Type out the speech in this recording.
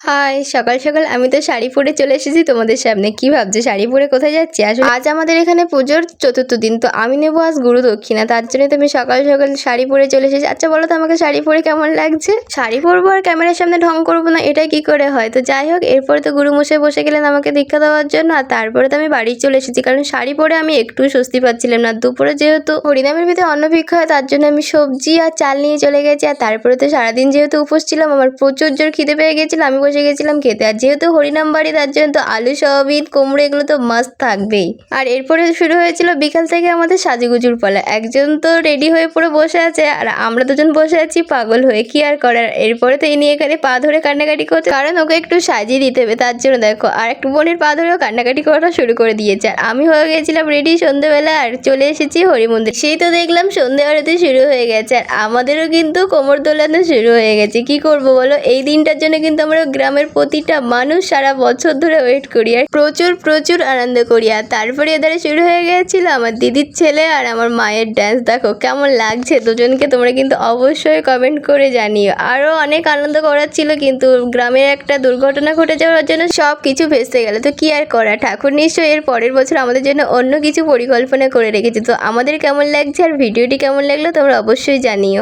High, সকাল সকাল আমি তো শাড়ি পরে চলে এসেছি তোমাদের সামনে। কি ভাবছো শাড়ি পরে কোথায় যাচ্ছি? আসলে আজ আমাদের এখানে পুজোর চতুর্থ দিন, তো আমি নেবো আজ গুরু দক্ষিণা। তার জন্য তো আমি সকাল সকাল শাড়ি পরে চলে এসেছি। আচ্ছা বলো তো আমাকে শাড়ি পরে কেমন লাগছে? শাড়ি পরবো আর ক্যামেরার সামনে ঢং করবো না, এটা কি করে হয়? তো যাই হোক, এরপরে তো গুরুমশাই বসে গেলেন আমাকে দীক্ষা দেওয়ার জন্য, আর তারপরে তো আমি বাড়ি চলে এসেছি, কারণ শাড়ি পরে আমি একটু স্বস্তি পাচ্ছিলাম না। দুপুরে যেহেতু হরিনামের ভিতরে অন্ন ভিক্ষা হয়, তার জন্য আমি সবজি আর চাল নিয়ে চলে গেছি। আর তারপরে তো সারাদিন যেহেতু উপোস ছিলাম, আমার প্রচুর জোর খিদে পেয়ে গেছিলো, আমি বসে গেছিলাম খেতে। আর যেহেতু হরিনাম বাড়ি, তার জন্য তো আলু সয়াবিন কুমড়ো এগুলো তো মাস্ট থাকবেই। আর এরপরে শুরু হয়েছিল বিকাল থেকে আমাদের সাজুগুজুর পালা। একজন তো রেডি হয়ে পুরো বসে আছে, আর আমরা দুজন বসে আছি পাগল হয়ে। কি আর করার, এরপরে তো ইনি এখানে পা ধরে কান্নাকাটি করছে, কারণ ওকে একটু সাজিয়ে দিতে হবে তার জন্য। দেখো, আর একটু বোনের পা ধরেও কান্নাকাটি করাটা শুরু করে দিয়েছে। আর আমি হয়ে গেছিলাম রেডি সন্ধ্যেবেলা, আর চলে এসেছি হরি মন্দির। সেই তো দেখলাম সন্ধ্যে আরতি শুরু হয়ে গেছে, আর আমাদেরও কিন্তু কোমর দোলানো শুরু হয়ে গেছে। কি করব বলো, এই দিনটার জন্য কিন্তু আমরা গ্রামের প্রতিটা মানুষ সারা বছর ধরে ওয়েট করি আর প্রচুর প্রচুর আনন্দ করি। আর তারপরে এধারে শুরু হয়ে গেছিল আমার দিদির ছেলে আর আমার মায়ের ড্যান্স। দেখো কেমন লাগছে দুজনকে, তোমরা কিন্তু অবশ্যই কমেন্ট করে জানিও। আরও অনেক আনন্দ করার ছিল, কিন্তু গ্রামের একটা দুর্ঘটনা ঘটে যাওয়ার জন্য সব কিছু ভেস্তে গেল। তো কি আর করা, ঠাকুর নিশ্চয়ই এর পরের বছর আমাদের জন্য অন্য কিছু পরিকল্পনা করে রেখেছে। তো আমাদের কেমন লাগছে আর ভিডিওটি কেমন লাগলো তোমরা অবশ্যই জানিও।